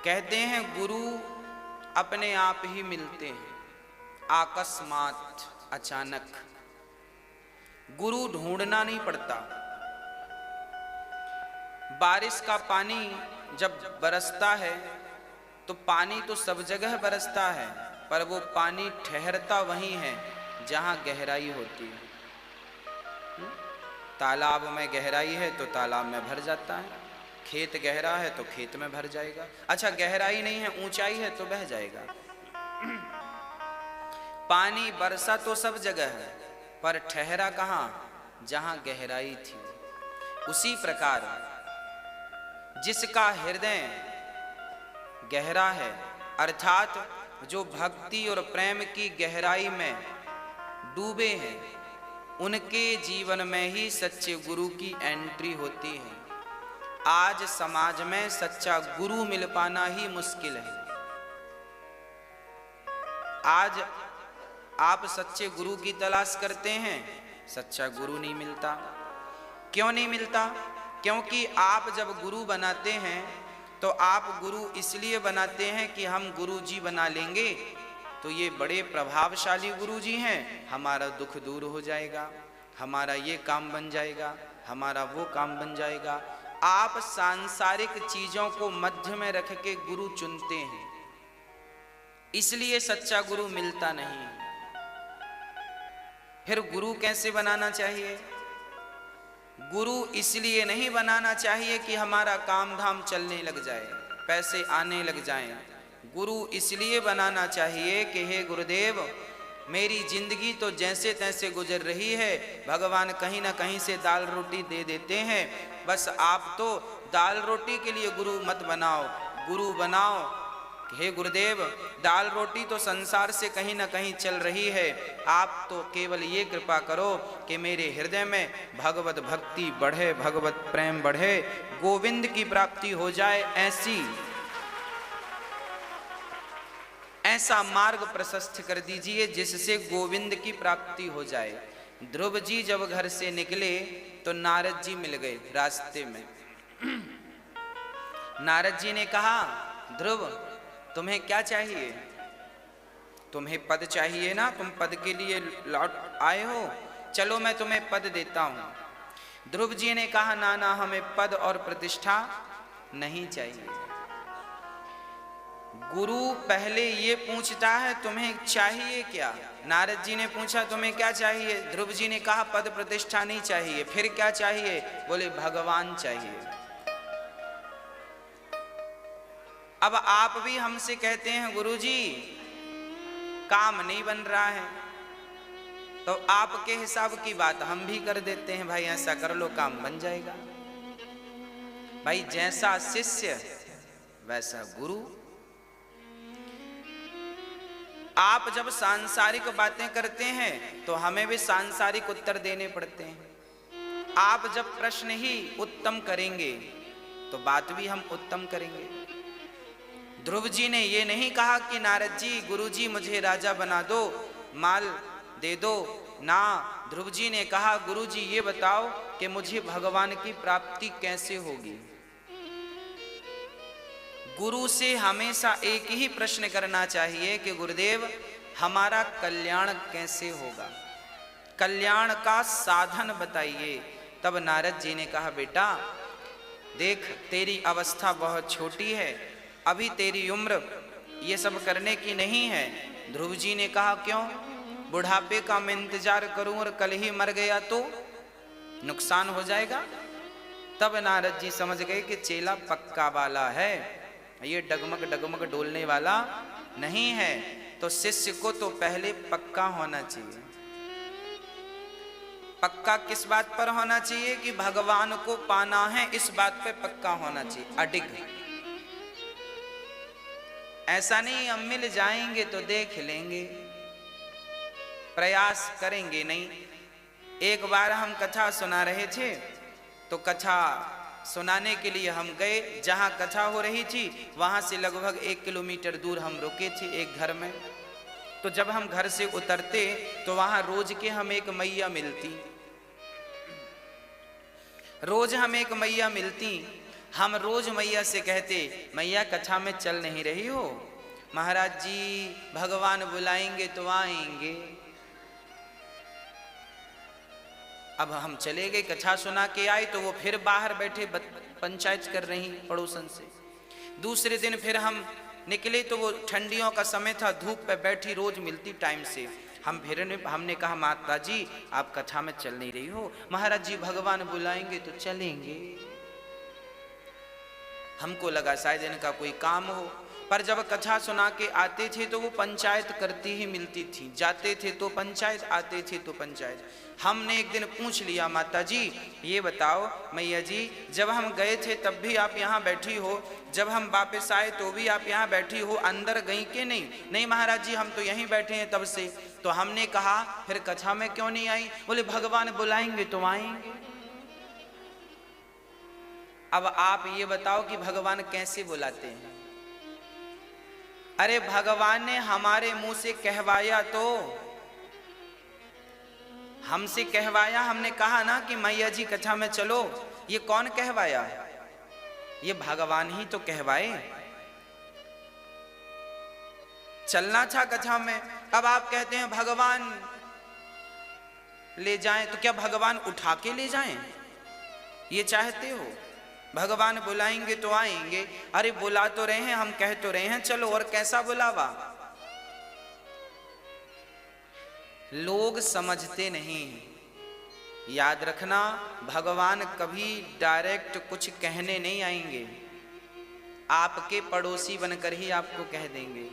कहते हैं गुरु अपने आप ही मिलते हैं, अकस्मात, अचानक। गुरु ढूंढना नहीं पड़ता। बारिश का पानी जब बरसता है तो पानी तो सब जगह बरसता है, पर वो पानी ठहरता वहीं है जहां गहराई होती है। तालाब में गहराई है तो तालाब में भर जाता है, खेत गहरा है तो खेत में भर जाएगा। अच्छा, गहराई नहीं है, ऊंचाई है तो बह जाएगा। पानी बरसा तो सब जगह है, पर ठहरा कहां? जहां गहराई थी। उसी प्रकार जिसका हृदय गहरा है, अर्थात जो भक्ति और प्रेम की गहराई में डूबे हैं, उनके जीवन में ही सच्चे गुरु की एंट्री होती है। आज समाज में सच्चा गुरु मिल पाना ही मुश्किल है। आज आप सच्चे गुरु की तलाश करते हैं, सच्चा गुरु नहीं मिलता। क्यों नहीं मिलता? क्योंकि आप जब गुरु बनाते हैं तो आप गुरु इसलिए बनाते हैं कि हम गुरु जी बना लेंगे तो ये बड़े प्रभावशाली गुरु जी हैं, हमारा दुख दूर हो जाएगा, हमारा ये काम बन जाएगा, हमारा वो काम बन जाएगा। आप सांसारिक चीजों को मध्य में रख के गुरु चुनते हैं, इसलिए सच्चा गुरु मिलता नहीं। फिर गुरु कैसे बनाना चाहिए? गुरु इसलिए नहीं बनाना चाहिए कि हमारा काम धाम चलने लग जाए, पैसे आने लग जाएं। गुरु इसलिए बनाना चाहिए कि हे गुरुदेव, मेरी जिंदगी तो जैसे तैसे गुजर रही है, भगवान कहीं ना कहीं से दाल रोटी दे देते हैं, बस आप तो दाल रोटी के लिए गुरु मत बनाओ, गुरु बनाओ। हे गुरुदेव, दाल रोटी तो संसार से कहीं ना कहीं चल रही है, आप तो केवल ये कृपा करो कि मेरे हृदय में भगवत भक्ति बढ़े, भगवत प्रेम बढ़े, गोविंद की प्राप्ति हो जाए। ऐसा मार्ग प्रशस्त कर दीजिए जिससे गोविंद की प्राप्ति हो जाए। ध्रुव जी जब घर से निकले तो नारद जी मिल गए रास्ते में। नारद जी ने कहा, ध्रुव तुम्हें क्या चाहिए? तुम्हें पद चाहिए ना, तुम पद के लिए लौट आए हो, चलो मैं तुम्हें पद देता हूं। ध्रुव जी ने कहा, ना ना, हमें पद और प्रतिष्ठा नहीं चाहिए। गुरु पहले ये पूछता है तुम्हें चाहिए क्या? नारद जी ने पूछा तुम्हें क्या चाहिए? ध्रुव जी ने कहा पद प्रतिष्ठा नहीं चाहिए। फिर क्या चाहिए? बोले भगवान चाहिए। अब आप भी हमसे कहते हैं गुरु जी काम नहीं बन रहा है, तो आपके हिसाब की बात हम भी कर देते हैं, भाई ऐसा कर लो काम बन जाएगा। भाई जैसा शिष्य वैसा गुरु। आप जब सांसारिक बातें करते हैं तो हमें भी सांसारिक उत्तर देने पड़ते हैं। आप जब प्रश्न ही उत्तम करेंगे तो बात भी हम उत्तम करेंगे। ध्रुव जी ने ये नहीं कहा कि नारद जी, गुरु जी मुझे राजा बना दो, माल दे दो ना। ध्रुव जी ने कहा गुरु जी ये बताओ कि मुझे भगवान की प्राप्ति कैसे होगी। गुरु से हमेशा एक ही प्रश्न करना चाहिए कि गुरुदेव हमारा कल्याण कैसे होगा, कल्याण का साधन बताइए। तब नारद जी ने कहा बेटा देख, तेरी अवस्था बहुत छोटी है, अभी तेरी उम्र ये सब करने की नहीं है। ध्रुव जी ने कहा क्यों? बुढ़ापे का मैं इंतजार करूं और कल ही मर गया तो नुकसान हो जाएगा। तब नारद जी समझ गए कि चेला पक्का वाला है, ये डगमग डगमग डोलने वाला नहीं है। तो शिष्य को तो पहले पक्का होना चाहिए। पक्का किस बात पर होना चाहिए? कि भगवान को पाना है, इस बात पे पक्का होना चाहिए, अडिग। ऐसा नहीं हम मिल जाएंगे तो देख लेंगे, प्रयास करेंगे नहीं। एक बार हम कथा सुना रहे थे तो कथा सुनाने के लिए हम गए, जहां कथा हो रही थी वहां से लगभग 1 किलोमीटर दूर हम रुके थे एक घर में। तो जब हम घर से उतरते तो वहां रोज के हम एक मैया मिलती, रोज हम एक मैया मिलती। हम रोज मैया से कहते, मैया कथा में चल नहीं रही हो? महाराज जी भगवान बुलाएंगे तो आएंगे। अब हम चले गए, कथा सुना के आए तो वो फिर बाहर बैठे पंचायत कर रही पड़ोसन से। दूसरे दिन फिर हम निकले तो वो ठंडियों का समय था, धूप पे बैठी, रोज मिलती टाइम से। हमने कहा माता जी आप कथा में चल नहीं रही हो? महाराज जी भगवान बुलाएंगे तो चलेंगे। हमको लगा शायद इनका कोई काम हो, पर जब कथा सुना के आते थे तो वो पंचायत करती ही मिलती थी, जाते थे तो पंचायत, आते थे तो पंचायत। हमने एक दिन पूछ लिया, माता जी ये बताओ मैया जी जब हम गए थे तब भी आप यहाँ बैठी हो, जब हम वापस आए तो भी आप यहाँ बैठी हो, अंदर गई कि नहीं? नहीं महाराज जी हम तो यहीं बैठे हैं तब से। तो हमने कहा फिर कथा में क्यों नहीं आई? बोले भगवान बुलाएंगे तो आएंगे। अब आप ये बताओ कि भगवान कैसे बुलाते हैं? अरे भगवान ने हमारे मुंह से कहवाया, तो हमसे कहवाया, हमने कहा ना कि मैया जी कथा में चलो। ये कौन कहवाया? ये भगवान ही तो कहवाए। चलना था कथा में। अब आप कहते हैं भगवान ले जाएं, तो क्या भगवान उठा के ले जाएं? ये चाहते हो? भगवान बुलाएंगे तो आएंगे। अरे बुला तो रहे हैं, हम कह तो रहे हैं चलो, और कैसा बुलावा? लोग समझते नहीं। याद रखना भगवान कभी डायरेक्ट कुछ कहने नहीं आएंगे, आपके पड़ोसी बनकर ही आपको कह देंगे,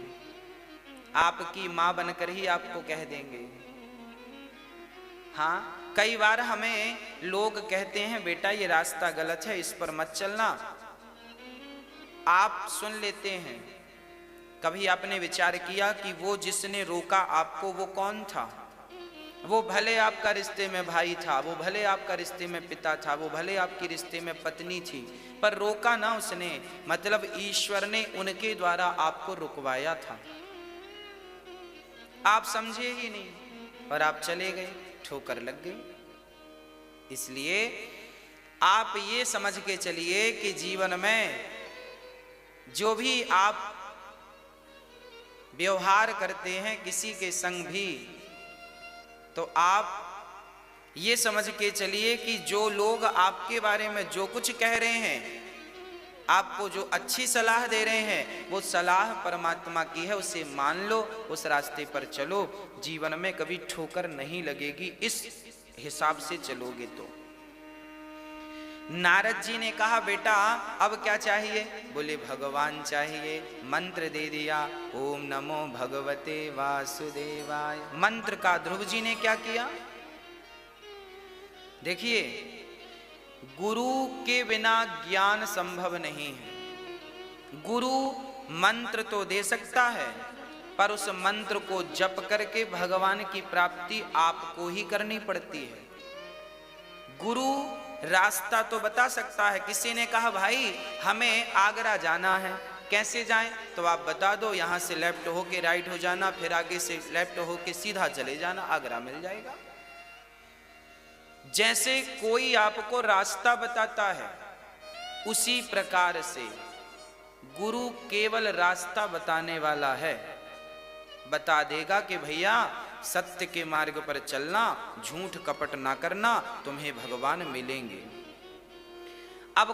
आपकी माँ बनकर ही आपको कह देंगे। हाँ कई बार हमें लोग कहते हैं बेटा ये रास्ता गलत है, इस पर मत चलना। आप सुन लेते हैं। कभी आपने विचार किया कि वो जिसने रोका आपको वो कौन था? वो भले आपका रिश्ते में भाई था, वो भले आपका रिश्ते में पिता था, वो भले आपकी रिश्ते में पत्नी थी, पर रोका ना उसने, मतलब ईश्वर ने उनके द्वारा आपको रुकवाया था। आप समझे ही नहीं और आप चले गए, ठोकर लग गई। इसलिए आप ये समझ के चलिए कि जीवन में जो भी आप व्यवहार करते हैं किसी के संग भी, तो आप ये समझ के चलिए कि जो लोग आपके बारे में जो कुछ कह रहे हैं, आपको जो अच्छी सलाह दे रहे हैं, वो सलाह परमात्मा की है, उसे मान लो, उस रास्ते पर चलो, जीवन में कभी ठोकर नहीं लगेगी इस हिसाब से चलोगे तो। नारद जी ने कहा बेटा अब क्या चाहिए? बोले भगवान चाहिए। मंत्र दे दिया, ओम नमो भगवते वासुदेवाय। मंत्र का ध्रुव जी ने क्या किया? देखिए गुरु के बिना ज्ञान संभव नहीं है। गुरु मंत्र तो दे सकता है, पर उस मंत्र को जप करके भगवान की प्राप्ति आपको ही करनी पड़ती है। गुरु रास्ता तो बता सकता है। किसी ने कहा भाई हमें आगरा जाना है, कैसे जाएं? तो आप बता दो, यहाँ से लेफ्ट होके राइट हो जाना, फिर आगे से लेफ्ट होके सीधा चले जाना, आगरा मिल जाएगा। जैसे कोई आपको रास्ता बताता है, उसी प्रकार से गुरु केवल रास्ता बताने वाला है। बता देगा कि भैया सत्य के मार्ग पर चलना, झूठ कपट ना करना, तुम्हें भगवान मिलेंगे। अब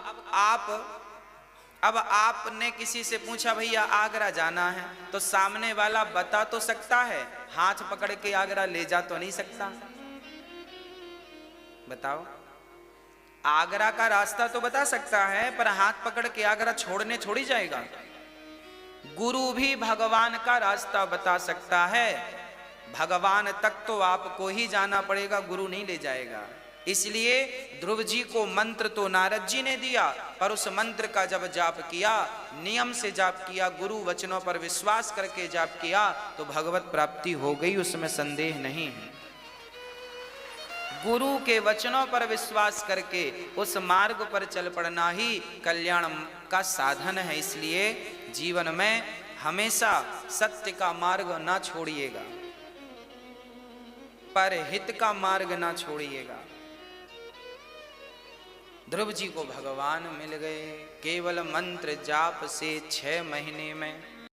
आपने किसी से पूछा भैया आगरा जाना है, तो सामने वाला बता तो सकता है, हाथ पकड़ के आगरा ले जा तो नहीं सकता। बताओ, आगरा का रास्ता तो बता सकता है, पर हाथ पकड़ के आगरा छोड़ने थोड़ी जाएगा। गुरु भी भगवान का रास्ता बता सकता है, भगवान तक तो आपको ही जाना पड़ेगा, गुरु नहीं ले जाएगा। इसलिए ध्रुव जी को मंत्र तो नारद जी ने दिया, पर उस मंत्र का जब जाप किया, नियम से जाप किया, गुरु वचनों पर विश्वास करके जाप किया, तो भगवत प्राप्ति हो गई, उसमें संदेह नहीं है। गुरु के वचनों पर विश्वास करके उस मार्ग पर चल पड़ना ही कल्याण का साधन है। इसलिए जीवन में हमेशा सत्य का मार्ग ना छोड़िएगा, पर हित का मार्ग ना छोड़िएगा। ध्रुव जी को भगवान मिल गए। केवल मंत्र जाप से 6 महीने में